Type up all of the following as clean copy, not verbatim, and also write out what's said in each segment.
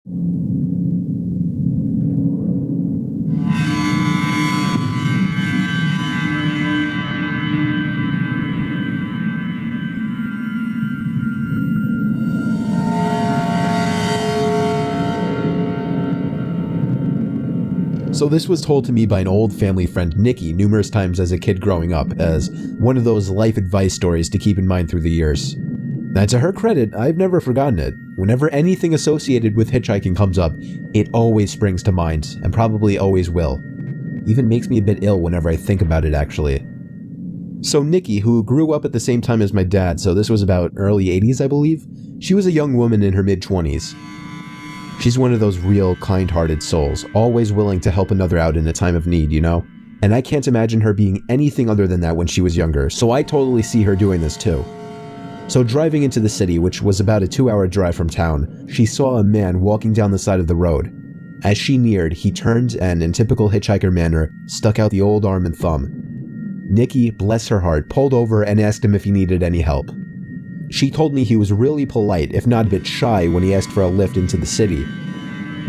So this was told to me by an old family friend, Nikki, numerous times as a kid growing up, as one of those life advice stories to keep in mind through the years. Now, to her credit, I've never forgotten it. Whenever anything associated with hitchhiking comes up, it always springs to mind, and probably always will. Even makes me a bit ill whenever I think about it, actually. So Nikki, who grew up at the same time as my dad, so this was about early 80s, I believe, she was a young woman in her mid-20s. She's one of those real kind-hearted souls, always willing to help another out in a time of need, you know? And I can't imagine her being anything other than that when she was younger, so I totally see her doing this too. So driving into the city, which was about a 2-hour drive from town, she saw a man walking down the side of the road. As she neared, he turned and, in typical hitchhiker manner, stuck out the old arm and thumb. Nikki, bless her heart, pulled over and asked him if he needed any help. She told me he was really polite, if not a bit shy, when he asked for a lift into the city.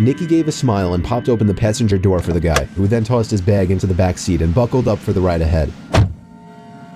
Nikki gave a smile and popped open the passenger door for the guy, who then tossed his bag into the back seat and buckled up for the ride ahead.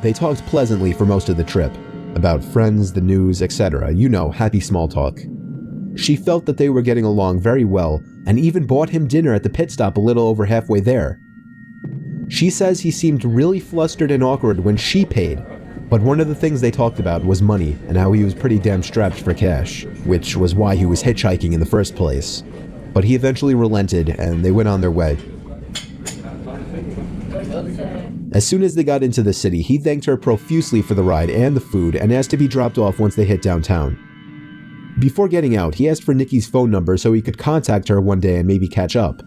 They talked pleasantly for most of the trip, about friends, the news, etc. You know, happy small talk. She felt that they were getting along very well, and even bought him dinner at the pit stop a little over halfway there. She says he seemed really flustered and awkward when she paid, but one of the things they talked about was money and how he was pretty damn strapped for cash, which was why he was hitchhiking in the first place. But he eventually relented and they went on their way. As soon as they got into the city, he thanked her profusely for the ride and the food and asked to be dropped off once they hit downtown. Before getting out, he asked for Nikki's phone number so he could contact her one day and maybe catch up.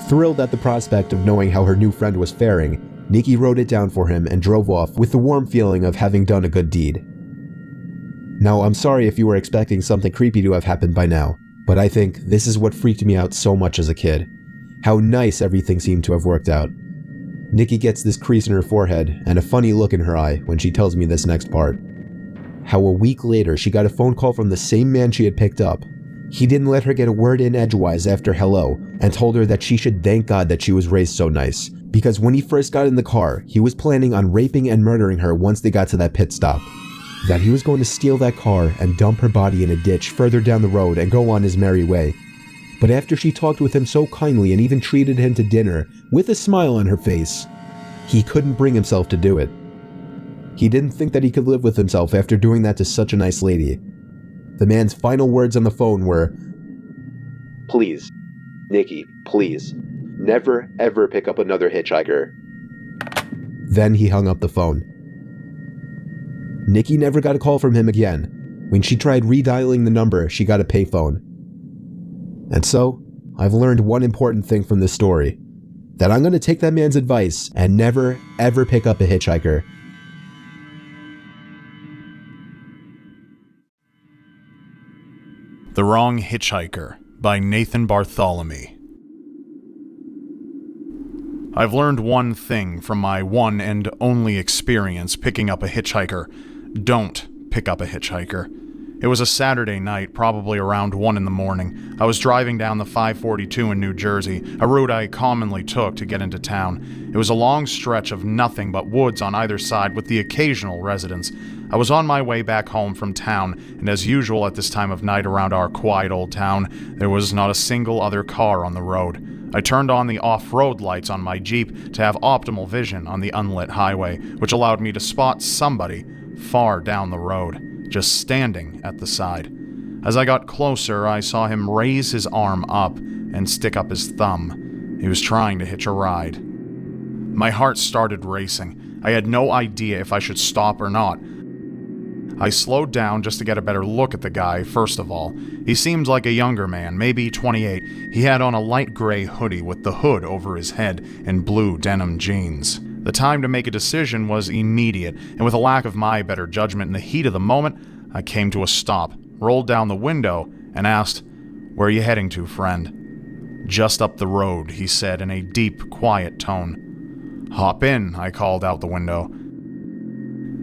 Thrilled at the prospect of knowing how her new friend was faring, Nikki wrote it down for him and drove off with the warm feeling of having done a good deed. Now, I'm sorry if you were expecting something creepy to have happened by now, but I think this is what freaked me out so much as a kid. How nice everything seemed to have worked out. Nikki gets this crease in her forehead and a funny look in her eye when she tells me this next part. How a week later she got a phone call from the same man she had picked up. He didn't let her get a word in edgewise after hello and told her that she should thank God that she was raised so nice, because when he first got in the car, he was planning on raping and murdering her once they got to that pit stop. That he was going to steal that car and dump her body in a ditch further down the road and go on his merry way. But after she talked with him so kindly and even treated him to dinner with a smile on her face, he couldn't bring himself to do it. He didn't think that he could live with himself after doing that to such a nice lady. The man's final words on the phone were, "Please, Nikki, please, never ever pick up another hitchhiker." Then he hung up the phone. Nikki never got a call from him again. When she tried redialing the number, she got a payphone. And so, I've learned one important thing from this story, that I'm going to take that man's advice and never ever pick up a hitchhiker. The Wrong Hitchhiker by Nathan Bartholomew. I've learned one thing from my one and only experience picking up a hitchhiker. Don't pick up a hitchhiker. It was a Saturday night, probably around 1 in the morning. I was driving down the 542 in New Jersey, a route I commonly took to get into town. It was a long stretch of nothing but woods on either side with the occasional residence. I was on my way back home from town, and as usual at this time of night around our quiet old town, there was not a single other car on the road. I turned on the off-road lights on my Jeep to have optimal vision on the unlit highway, which allowed me to spot somebody far down the road, just standing at the side. As I got closer, I saw him raise his arm up and stick up his thumb. He was trying to hitch a ride. My heart started racing. I had no idea if I should stop or not. I slowed down just to get a better look at the guy, first of all. He seemed like a younger man, maybe 28. He had on a light gray hoodie with the hood over his head and blue denim jeans. The time to make a decision was immediate, and with a lack of my better judgment in the heat of the moment, I came to a stop, rolled down the window, and asked, "Where are you heading to, friend?" "Just up the road," he said in a deep, quiet tone. "Hop in," I called out the window.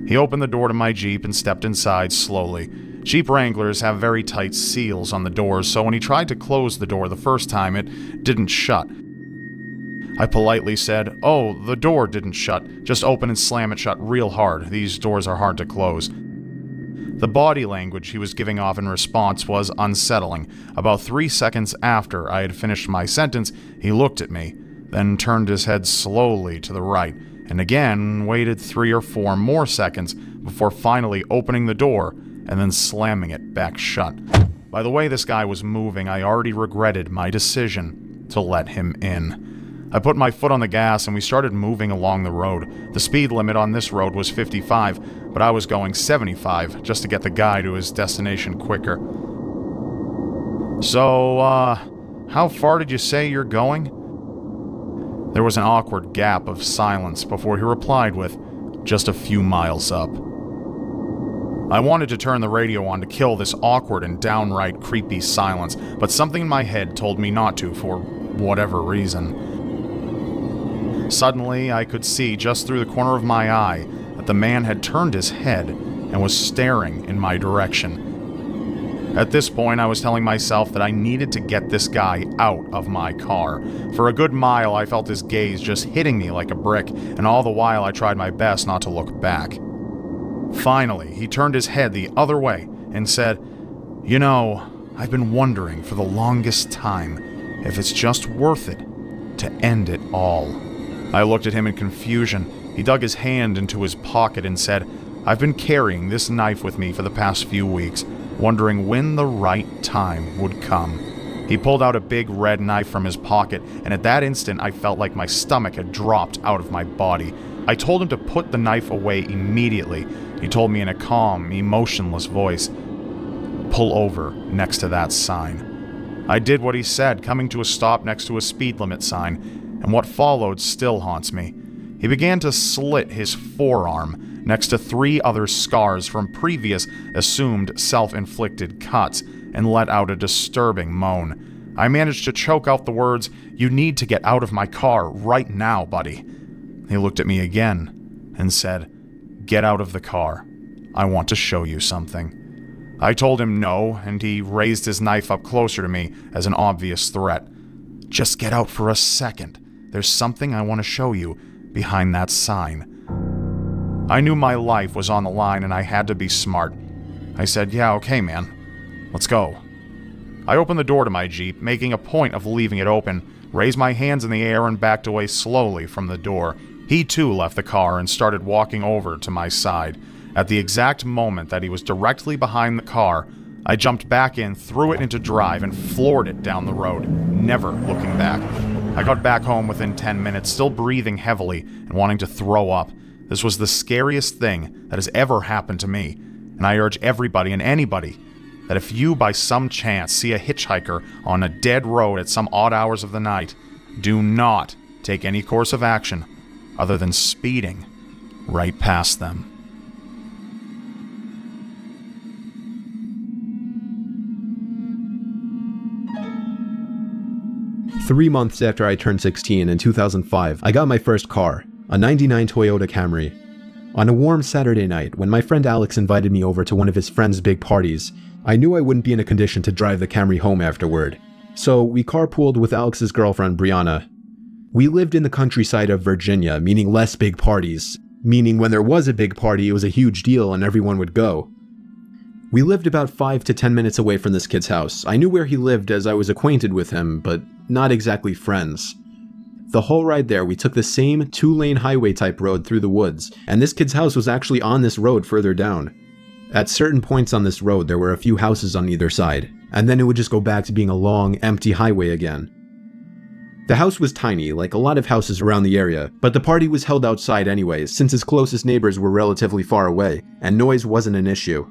He opened the door to my Jeep and stepped inside slowly. Jeep Wranglers have very tight seals on the doors, so when he tried to close the door the first time, it didn't shut. I politely said, "Oh, the door didn't shut. Just open and slam it shut real hard. These doors are hard to close." The body language he was giving off in response was unsettling. About 3 seconds after I had finished my sentence, he looked at me, then turned his head slowly to the right, and again waited 3 or 4 more seconds before finally opening the door and then slamming it back shut. By the way this guy was moving, I already regretted my decision to let him in. I put my foot on the gas and we started moving along the road. The speed limit on this road was 55, but I was going 75 just to get the guy to his destination quicker. "So, how far did you say you're going?" There was an awkward gap of silence before he replied with, "Just a few miles up." I wanted to turn the radio on to kill this awkward and downright creepy silence, but something in my head told me not to for whatever reason. Suddenly, I could see just through the corner of my eye that the man had turned his head and was staring in my direction. At this point, I was telling myself that I needed to get this guy out of my car. For a good mile, I felt his gaze just hitting me like a brick, and all the while I tried my best not to look back. Finally, he turned his head the other way and said, "You know, I've been wondering for the longest time if it's just worth it to end it all." I looked at him in confusion. He dug his hand into his pocket and said, "I've been carrying this knife with me for the past few weeks, wondering when the right time would come." He pulled out a big red knife from his pocket, and at that instant I felt like my stomach had dropped out of my body. I told him to put the knife away immediately. He told me in a calm, emotionless voice, "Pull over next to that sign." I did what he said, coming to a stop next to a speed limit sign, and what followed still haunts me. He began to slit his forearm next to 3 other scars from previous assumed self-inflicted cuts and let out a disturbing moan. I managed to choke out the words, "You need to get out of my car right now, buddy." He looked at me again and said, "Get out of the car. I want to show you something." I told him no, and he raised his knife up closer to me as an obvious threat. "Just get out for a second. There's something I want to show you behind that sign." I knew my life was on the line and I had to be smart. I said, "Yeah, okay, man. Let's go." I opened the door to my Jeep, making a point of leaving it open, raised my hands in the air and backed away slowly from the door. He too left the car and started walking over to my side. At the exact moment that he was directly behind the car, I jumped back in, threw it into drive, and floored it down the road, never looking back. I got back home within 10 minutes, still breathing heavily and wanting to throw up. This was the scariest thing that has ever happened to me, and I urge everybody and anybody that if you by some chance see a hitchhiker on a dead road at some odd hours of the night, do not take any course of action other than speeding right past them. 3 months after I turned 16 in 2005, I got my first car, a '99 Toyota Camry. On a warm Saturday night, when my friend Alex invited me over to one of his friend's big parties, I knew I wouldn't be in a condition to drive the Camry home afterward. So we carpooled with Alex's girlfriend, Brianna. We lived in the countryside of Virginia, meaning less big parties. Meaning when there was a big party, it was a huge deal and everyone would go. We lived about 5 to 10 minutes away from this kid's house. I knew where he lived as I was acquainted with him, but not exactly friends. The whole ride there, we took the same 2-lane highway type road through the woods, and this kid's house was actually on this road further down. At certain points on this road, there were a few houses on either side, and then it would just go back to being a long, empty highway again. The house was tiny, like a lot of houses around the area, but the party was held outside anyways, since his closest neighbors were relatively far away, and noise wasn't an issue.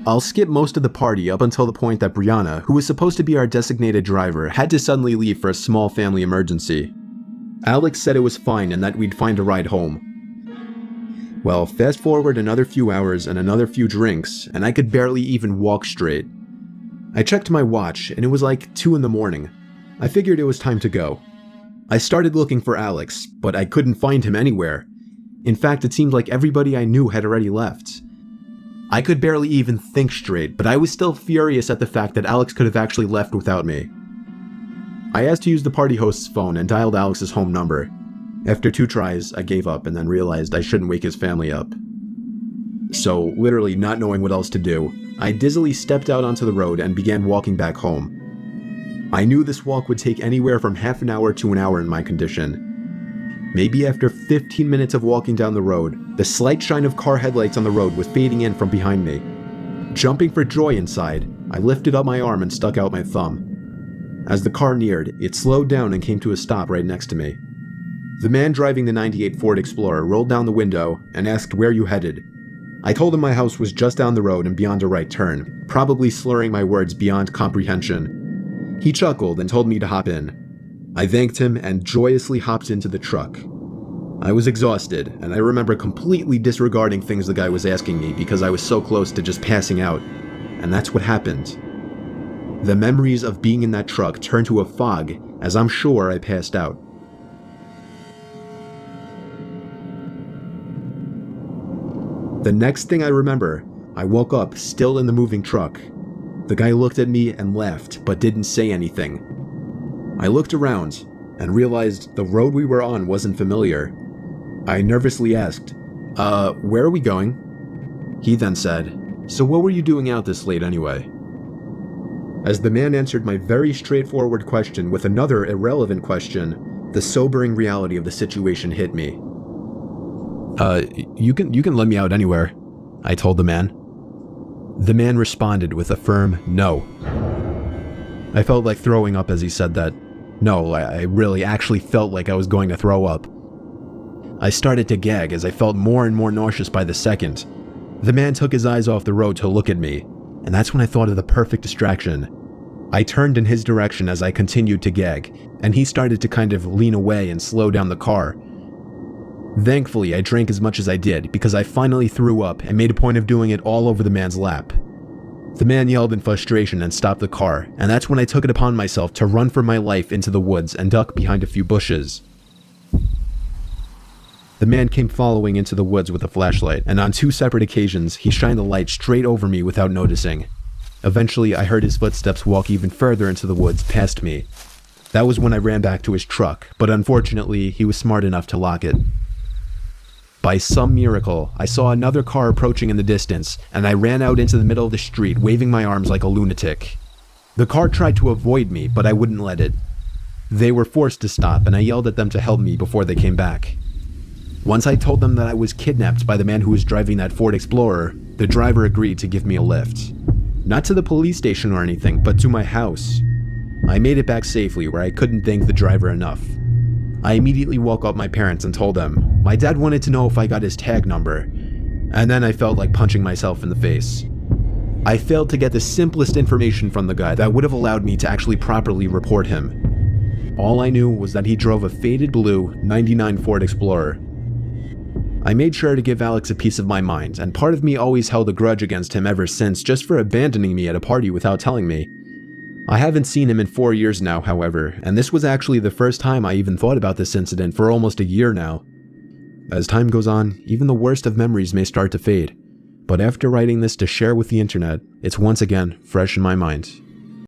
I'll skip most of the party up until the point that Brianna, who was supposed to be our designated driver, had to suddenly leave for a small family emergency. Alex said it was fine and that we'd find a ride home. Well, fast forward another few hours and another few drinks, and I could barely even walk straight. I checked my watch, and it was like 2 in the morning. I figured it was time to go. I started looking for Alex, but I couldn't find him anywhere. In fact, it seemed like everybody I knew had already left. I could barely even think straight, but I was still furious at the fact that Alex could have actually left without me. I asked to use the party host's phone and dialed Alex's home number. After 2 tries, I gave up and then realized I shouldn't wake his family up. So, literally not knowing what else to do, I dizzily stepped out onto the road and began walking back home. I knew this walk would take anywhere from half an hour to an hour in my condition. Maybe after 15 minutes of walking down the road, the slight shine of car headlights on the road was fading in from behind me. Jumping for joy inside, I lifted up my arm and stuck out my thumb. As the car neared, it slowed down and came to a stop right next to me. The man driving the '98 Ford Explorer rolled down the window and asked where you headed. I told him my house was just down the road and beyond a right turn, probably slurring my words beyond comprehension. He chuckled and told me to hop in. I thanked him and joyously hopped into the truck. I was exhausted, and I remember completely disregarding things the guy was asking me because I was so close to just passing out, and that's what happened. The memories of being in that truck turned to a fog as I'm sure I passed out. The next thing I remember, I woke up still in the moving truck. The guy looked at me and laughed, but didn't say anything. I looked around and realized the road we were on wasn't familiar. I nervously asked, where are we going? He then said, so what were you doing out this late anyway? As the man answered my very straightforward question with another irrelevant question, the sobering reality of the situation hit me. You can let me out anywhere, I told the man. The man responded with a firm no. I felt like throwing up as he said that. No, I really actually felt like I was going to throw up. I started to gag as I felt more and more nauseous by the second. The man took his eyes off the road to look at me, and that's when I thought of the perfect distraction. I turned in his direction as I continued to gag, and he started to kind of lean away and slow down the car. Thankfully, I drank as much as I did because I finally threw up and made a point of doing it all over the man's lap. The man yelled in frustration and stopped the car, and that's when I took it upon myself to run for my life into the woods and duck behind a few bushes. The man came following into the woods with a flashlight, and on 2 separate occasions, he shined the light straight over me without noticing. Eventually, I heard his footsteps walk even further into the woods past me. That was when I ran back to his truck, but unfortunately, he was smart enough to lock it. By some miracle, I saw another car approaching in the distance, and I ran out into the middle of the street, waving my arms like a lunatic. The car tried to avoid me, but I wouldn't let it. They were forced to stop, and I yelled at them to help me before they came back. Once I told them that I was kidnapped by the man who was driving that Ford Explorer, the driver agreed to give me a lift. Not to the police station or anything, but to my house. I made it back safely, where I couldn't thank the driver enough. I immediately woke up my parents and told them. My dad wanted to know if I got his tag number, and then I felt like punching myself in the face. I failed to get the simplest information from the guy that would have allowed me to actually properly report him. All I knew was that he drove a faded blue '99 Ford Explorer. I made sure to give Alex a piece of my mind, and part of me always held a grudge against him ever since just for abandoning me at a party without telling me. I haven't seen him in 4 years now, however, and this was actually the first time I even thought about this incident for almost a year now. As time goes on, even the worst of memories may start to fade, but after writing this to share with the internet, it's once again fresh in my mind.